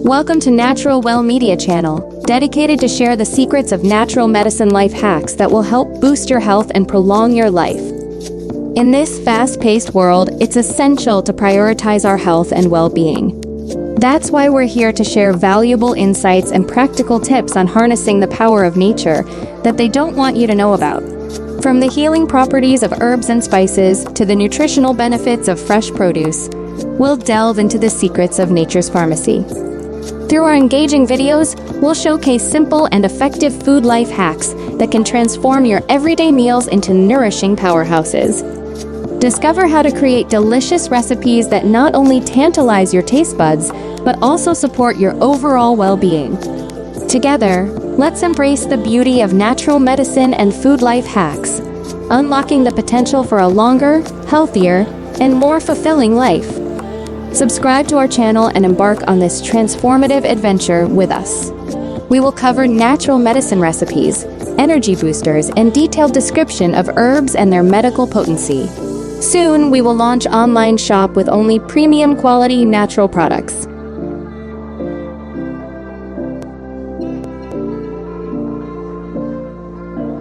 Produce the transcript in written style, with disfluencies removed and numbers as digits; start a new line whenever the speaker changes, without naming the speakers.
Welcome to Natural Well Media channel, dedicated to share the secrets of natural medicine life hacks that will help boost your health and prolong your life. In this fast-paced world, it's essential to prioritize our health and well-being. That's why we're here to share valuable insights and practical tips on harnessing the power of nature that they don't want you to know about. From the healing properties of herbs and spices to the nutritional benefits of fresh produce, we'll delve into the secrets of nature's pharmacy. Through our engaging videos, we'll showcase simple and effective food life hacks that can transform your everyday meals into nourishing powerhouses. Discover how to create delicious recipes that not only tantalize your taste buds, but also support your overall well-being. Together, let's embrace the beauty of natural medicine and food life hacks, unlocking the potential for a longer, healthier, and more fulfilling life. Subscribe to our channel and embark on this transformative adventure with us. We will cover natural medicine recipes, energy boosters, and detailed description of herbs and their medical potency. Soon, we will launch online shop with only premium quality natural products.